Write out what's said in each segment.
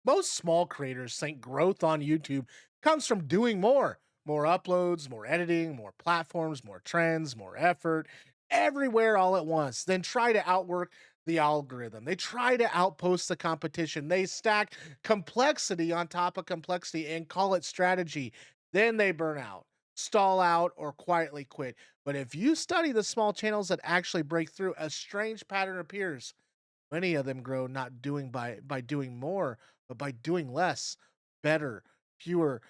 Most small creators think growth on YouTube comes from doing more uploads, more editing, more platforms, more trends, more effort, everywhere all at once. Then try to outwork the algorithm. They try to outpost the competition. They stack complexity on top of complexity and call it strategy. Then they burn out, stall out, or quietly quit. But if you study the small channels that actually break through, a strange pattern appears. Many of them grow not doing by doing more, but by doing less, better, fewer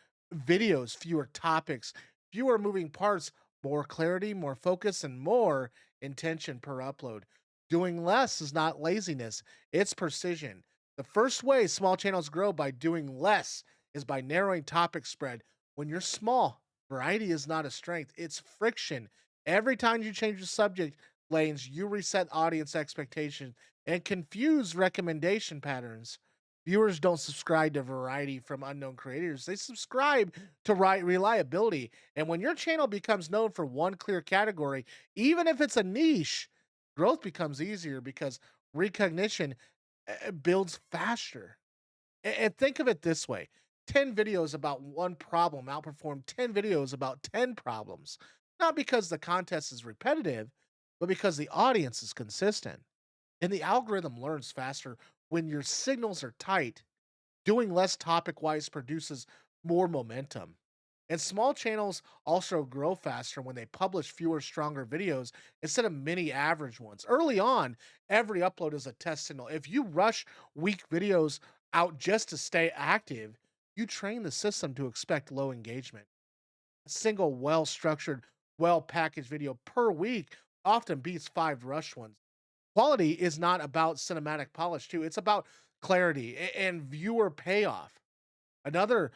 videos, fewer topics, fewer moving parts, more clarity, more focus, and more intention per upload. Doing less is not laziness, it's precision. The first way small channels grow by doing less is by narrowing topic spread. When you're small, variety is not a strength, it's friction. Every time you change the subject lanes, you reset audience expectations and confuse recommendation patterns. Viewers don't subscribe to variety from unknown creators. They subscribe to reliability. And when your channel becomes known for one clear category, even if it's a niche, growth becomes easier because recognition builds faster. And think of it this way: 10 videos about one problem outperform 10 videos about 10 problems. Not because the contest is repetitive, but because the audience is consistent. And the algorithm learns faster when your signals are tight. Doing less topic wise produces more momentum. And small channels also grow faster when they publish fewer, stronger videos instead of many average ones. Early on, every upload is a test signal. If you rush weak videos out just to stay active, you train the system to expect low engagement. A single well structured, well packaged video per week often beats five rushed ones. Quality is not about cinematic polish too. It's about clarity and viewer payoff. Another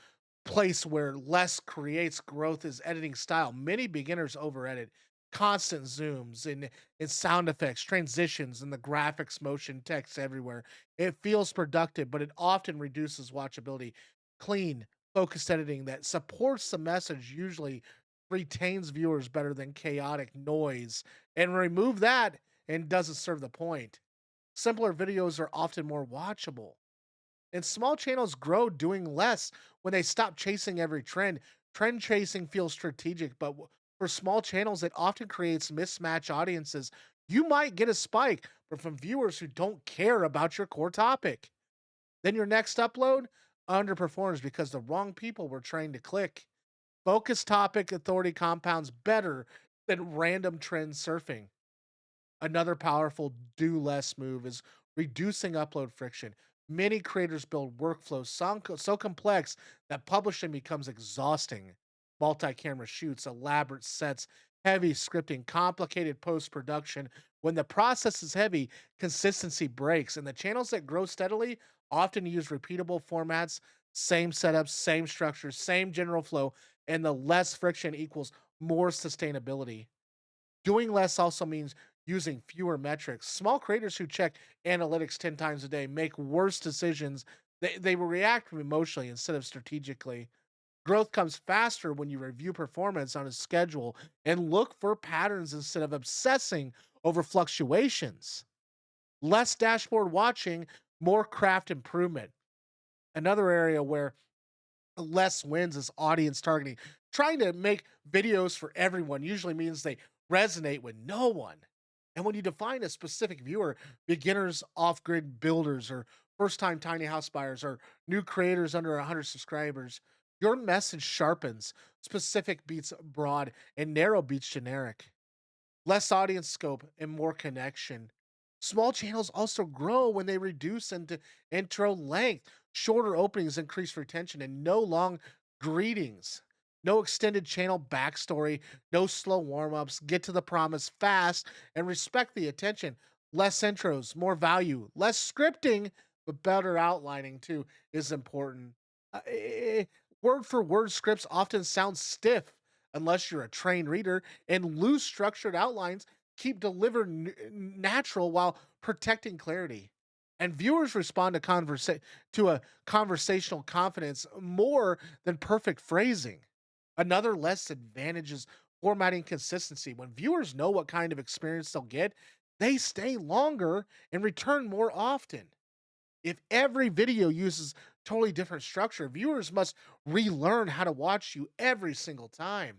place where less creates growth is editing style. Many beginners over edit. Constant zooms and sound effects, transitions, and the graphics, motion, text everywhere. It feels productive, but it often reduces watchability. Clean, focused editing that supports the message usually retains viewers better than chaotic noise. And remove that and doesn't serve the point. Simpler videos are often more watchable. And small channels grow doing less when they stop chasing every trend. Trend chasing feels strategic, but for small channels, it often creates mismatch audiences. You might get a spike, but from viewers who don't care about your core topic. Then your next upload underperforms because the wrong people were trained to click. Focus topic authority compounds better than random trend surfing. Another powerful do less move is reducing upload friction. Many creators build workflows so complex that publishing becomes exhausting. Multi camera shoots, elaborate sets, heavy scripting, complicated post production. When the process is heavy, consistency breaks, and the channels that grow steadily often use repeatable formats, same setups, same structures, same general flow, and the less friction equals more sustainability. Doing less also means using fewer metrics. Small creators who check analytics 10 times a day make worse decisions. They will react emotionally instead of strategically. Growth comes faster when you review performance on a schedule and look for patterns instead of obsessing over fluctuations. Less dashboard watching, more craft improvement. Another area where less wins is audience targeting. Trying to make videos for everyone usually means they resonate with no one. And when you define a specific viewer, beginners, off grid builders, or first time tiny house buyers, or new creators under 100 subscribers, your message sharpens. Specific beats broad, and narrow beats generic. Less audience scope and more connection. Small channels also grow when they reduce into intro length. Shorter openings increase retention and no long greetings. No extended channel backstory, no slow warm ups. Get to the promise fast and respect the attention. Less intros, more value. Less scripting, but better outlining too is important. Word for word scripts often sound stiff unless you're a trained reader, and loose structured outlines keep delivered natural while protecting clarity. And viewers respond to to a conversational confidence more than perfect phrasing. Another less advantage is formatting consistency. When viewers know what kind of experience they'll get, they stay longer and return more often. If every video uses totally different structure. Viewers must relearn how to watch you every single time.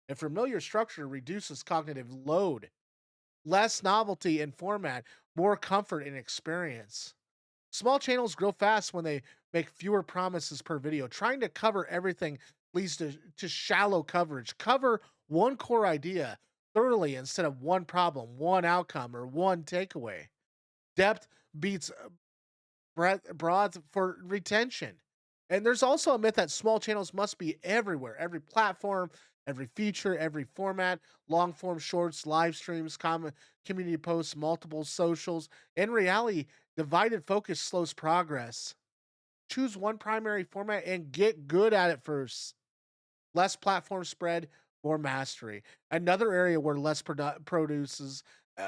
And familiar structure reduces cognitive load, less novelty in format, more comfort in experience. Small channels grow fast when they make fewer promises per video. Trying to cover everything leads to shallow coverage. Cover one core idea thoroughly instead of one problem, one outcome, or one takeaway. Depth beats broad for retention. And there's also a myth that small channels must be everywhere, every platform, every feature, every format, long form shorts, live streams, community posts, multiple socials. In reality, divided focus slows progress. Choose one primary format and get good at it first. Less platform spread, more mastery. Another area where less produces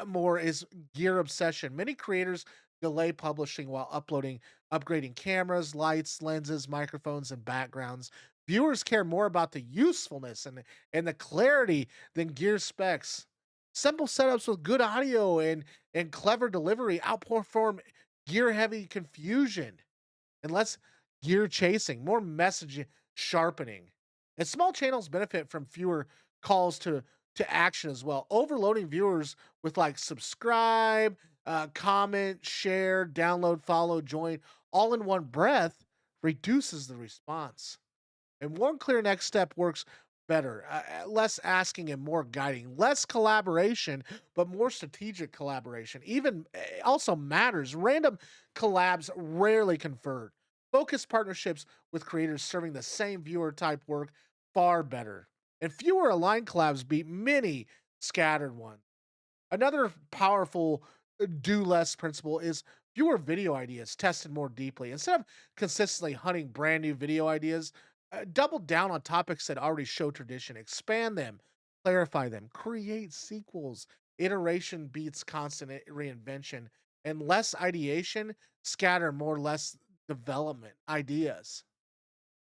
more is gear obsession. Many creators delay publishing while upgrading cameras, lights, lenses, microphones, and backgrounds. Viewers care more about the usefulness and the clarity than gear specs. Simple setups with good audio and clever delivery outperform gear heavy confusion and less gear chasing, more message sharpening. And small channels benefit from fewer calls to action as well. Overloading viewers with like subscribe, comment, share, download, follow, join, all in one breath reduces the response. And one clear next step works better. Less asking and more guiding. Less collaboration, but more strategic collaboration. Even also matters. Random collabs rarely convert. Focused partnerships with creators serving the same viewer type work far better. And fewer aligned collabs beat many scattered ones. Another powerful do less principle is fewer video ideas tested more deeply. Instead of consistently hunting brand new video ideas, double down on topics that already show tradition, expand them, clarify them, create sequels. Iteration beats constant reinvention, and less ideation, scatter more, less development ideas.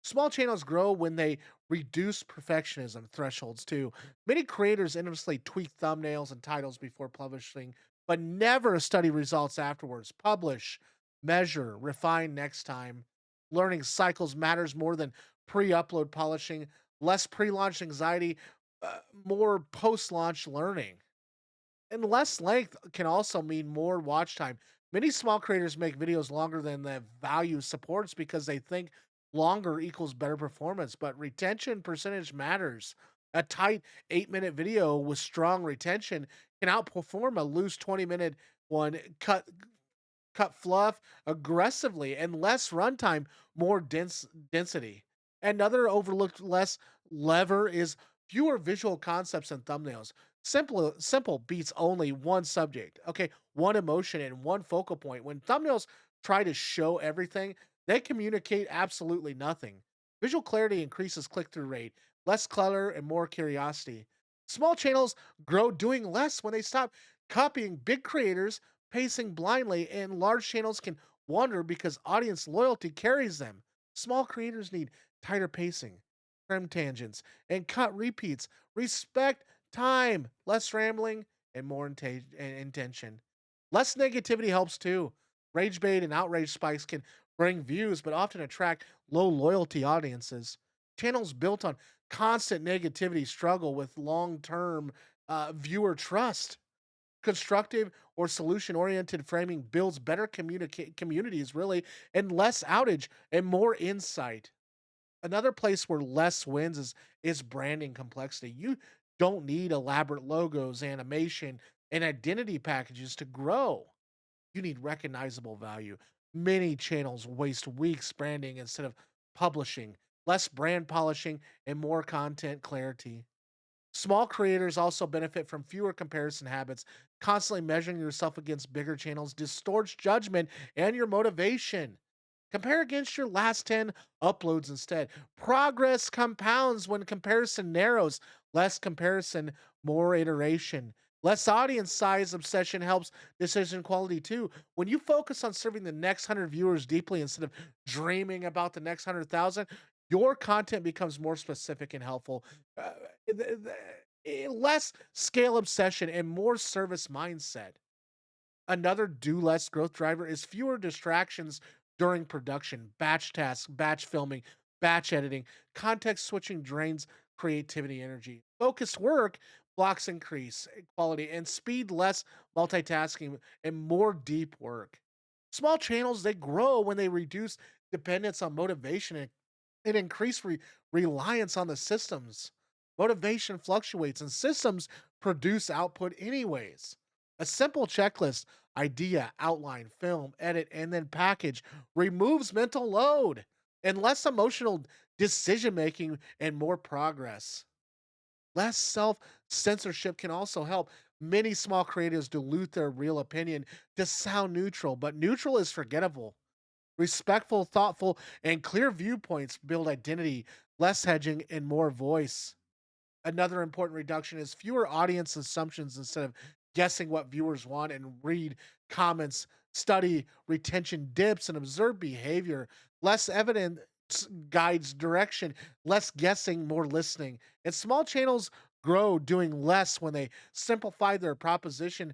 Small channels grow when they reduce perfectionism thresholds too. Many creators endlessly tweak thumbnails and titles before publishing, but never study results afterwards. Publish, measure, refine next time. Learning cycles matters more than pre-upload polishing, less pre-launch anxiety, more post-launch learning. And less length can also mean more watch time. Many small creators make videos longer than the value supports because they think longer equals better performance, but retention percentage matters. A tight 8-minute video with strong retention can outperform a loose 20-minute one cut fluff aggressively and less runtime, more density. Another overlooked less lever is fewer visual concepts and thumbnails. Simple beats only one subject. Okay, one emotion and one focal point. When thumbnails try to show everything, they communicate absolutely nothing. Visual clarity increases click-through rate, less clutter and more curiosity. Small channels grow doing less when they stop copying big creators pacing blindly, and large channels can wander because audience loyalty carries them. Small creators need tighter pacing, trim tangents, and cut repeats. Respect time, less rambling, and more intention. Less negativity helps too. Rage bait and outrage spikes can bring views, but often attract low loyalty audiences. Channels built on constant negativity struggle with long term viewer trust. Constructive or solution oriented framing builds better communities, really, and less outage and more insight. Another place where less wins is branding complexity. You don't need elaborate logos, animation, and identity packages to grow. You need recognizable value. Many channels waste weeks branding instead of publishing, less brand polishing, and more content clarity. Small creators also benefit from fewer comparison habits. Constantly measuring yourself against bigger channels distorts judgment and your motivation. Compare against your last 10 uploads instead. Progress compounds when comparison narrows. Less comparison, more iteration. Less audience size obsession helps decision quality too. When you focus on serving the next 100 viewers deeply instead of dreaming about the next 100,000, your content becomes more specific and helpful. Uh, Less scale obsession and more service mindset. Another do less growth driver is fewer distractions during production, batch tasks, batch filming, batch editing, context switching drains creativity energy. Focused work blocks increase quality and speed, less multitasking, and more deep work. Small channels, they grow when they reduce dependence on motivation and increase reliance on the systems. Motivation fluctuates and systems produce output anyways. A simple checklist, idea, outline, film, edit, and then package removes mental load and less emotional decision making and more progress. Less self censorship can also help. Many small creatives dilute their real opinion to sound neutral, but neutral is forgettable. Respectful, thoughtful, and clear viewpoints build identity, less hedging, and more voice. Another important reduction is fewer audience assumptions instead of guessing what viewers want and read comments, study retention dips, and observe behavior. Less evidence guides direction, less guessing, more listening. And small channels grow doing less when they simplify their proposition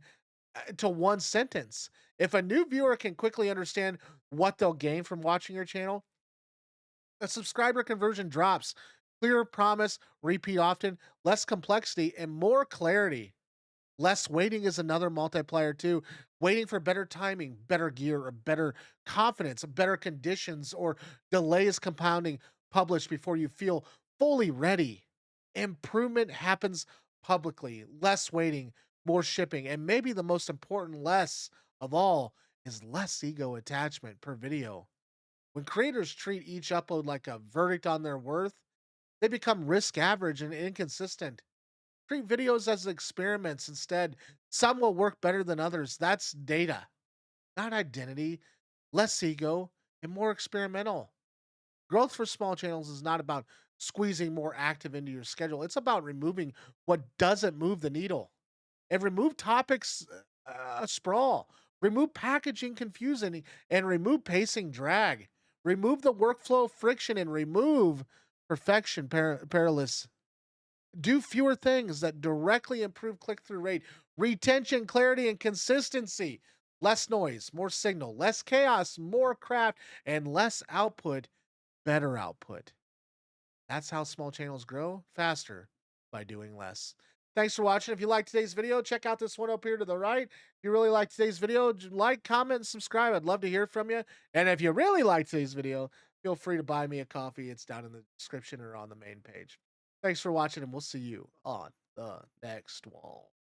to one sentence. If a new viewer can quickly understand what they'll gain from watching your channel, a subscriber conversion drops. Clearer promise, repeat often, less complexity, and more clarity. Less waiting is another multiplier too. Waiting for better timing, better gear, or better confidence, better conditions, or delays compounding publish before you feel fully ready. Improvement happens publicly, less waiting, more shipping, and maybe the most important less of all is less ego attachment per video. When creators treat each upload like a verdict on their worth, they become risk average and inconsistent. Treat videos as experiments instead. Some will work better than others. That's data, not identity. Less ego and more experimental. Growth for small channels is not about squeezing more active into your schedule. It's about removing what doesn't move the needle and remove topics sprawl, remove packaging confusing, and remove pacing drag. Remove the workflow friction and remove perfection perilous. Do fewer things that directly improve click through rate, retention, clarity, and consistency. Less noise, more signal, less chaos, more craft, and less output, better output. That's how small channels grow faster by doing less. Thanks for watching. If you liked today's video, check out this one up here to the right. If you really liked today's video, like, comment, and subscribe. I'd love to hear from you. And if you really liked today's video, feel free to buy me a coffee. It's down in the description or on the main page. Thanks for watching, and we'll see you on the next one.